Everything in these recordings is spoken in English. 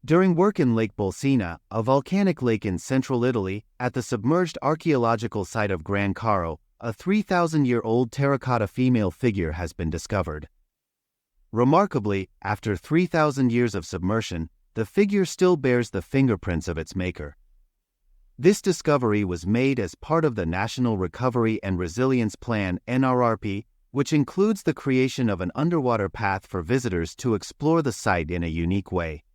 During work in Lake Bolsena, a volcanic lake in central Italy, at the submerged archaeological site of Gran Carro, a 3,000-year-old terracotta female figure has been discovered. Remarkably, after 3,000 years of submersion, the figure still bears the fingerprints of its maker. This discovery was made as part of the National Recovery and Resilience Plan (NRRP), which includes the creation of an underwater path for visitors to explore the site in a unique way.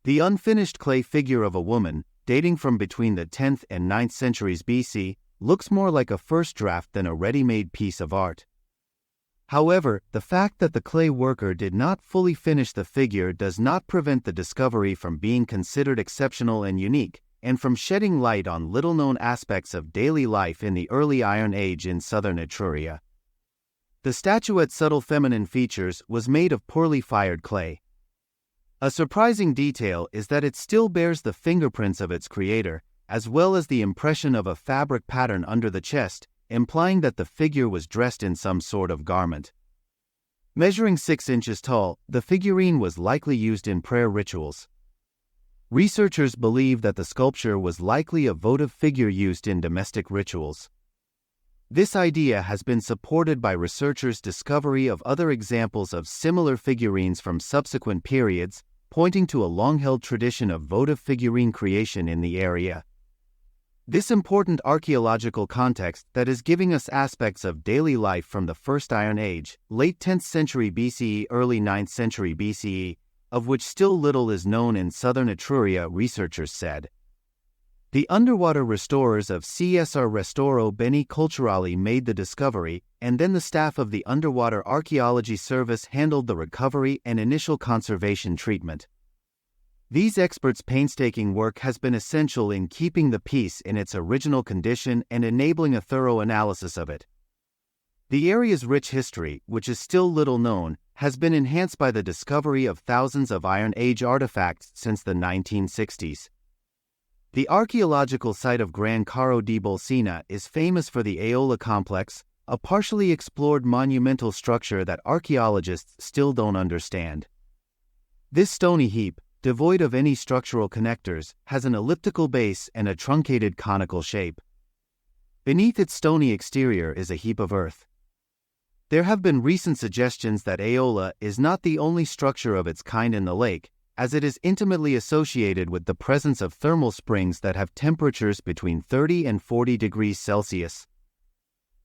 The unfinished clay figure of a woman, dating from between the 10th and 9th centuries BC, looks more like a first draft than a ready-made piece of art. However, the fact that the clay worker did not fully finish the figure does not prevent the discovery from being considered exceptional and unique, and from shedding light on little-known aspects of daily life in the early Iron Age in southern Etruria. The statuette's subtle feminine features was made of poorly fired clay. A surprising detail is that it still bears the fingerprints of its creator, as well as the impression of a fabric pattern under the chest, implying that the figure was dressed in some sort of garment. Measuring 6 inches tall, the figurine was likely used in prayer rituals. Researchers believe that the sculpture was likely a votive figure used in domestic rituals. This idea has been supported by researchers' discovery of other examples of similar figurines from subsequent periods, pointing to a long-held tradition of votive figurine creation in the area. This important archaeological context that is giving us aspects of daily life from the First Iron Age, late 10th century BCE, early 9th century BCE, of which still little is known in southern Etruria, researchers said. The underwater restorers of CSR Restauro Beni Culturali made the discovery, and then the staff of the Underwater Archaeology Service handled the recovery and initial conservation treatment. These experts' painstaking work has been essential in keeping the piece in its original condition and enabling a thorough analysis of it. The area's rich history, which is still little known, has been enhanced by the discovery of thousands of Iron Age artifacts since the 1960s. The archaeological site of Gran Carro di Bolsena is famous for the Aola complex, a partially explored monumental structure that archaeologists still don't understand. This stony heap, devoid of any structural connectors, has an elliptical base and a truncated conical shape. Beneath its stony exterior is a heap of earth. There have been recent suggestions that Aola is not the only structure of its kind in the lake, as it is intimately associated with the presence of thermal springs that have temperatures between 30 and 40 degrees Celsius.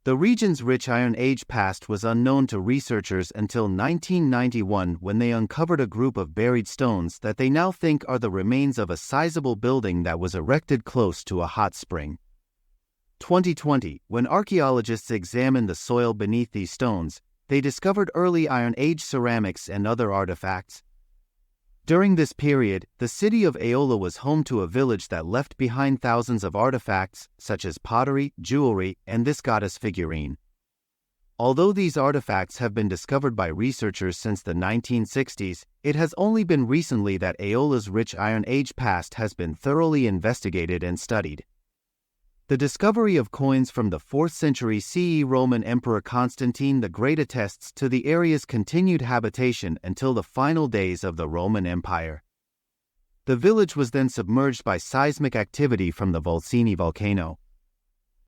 The region's rich Iron Age past was unknown to researchers until 1991, when they uncovered a group of buried stones that they now think are the remains of a sizable building that was erected close to a hot spring. 2020, when archaeologists examined the soil beneath these stones, they discovered early Iron Age ceramics and other artifacts. During this period, the city of Aola was home to a village that left behind thousands of artifacts, such as pottery, jewelry, and this goddess figurine. Although these artifacts have been discovered by researchers since the 1960s, it has only been recently that Aola's rich Iron Age past has been thoroughly investigated and studied. The discovery of coins from the 4th century CE Roman Emperor Constantine the Great attests to the area's continued habitation until the final days of the Roman Empire. The village was then submerged by seismic activity from the Volcani volcano.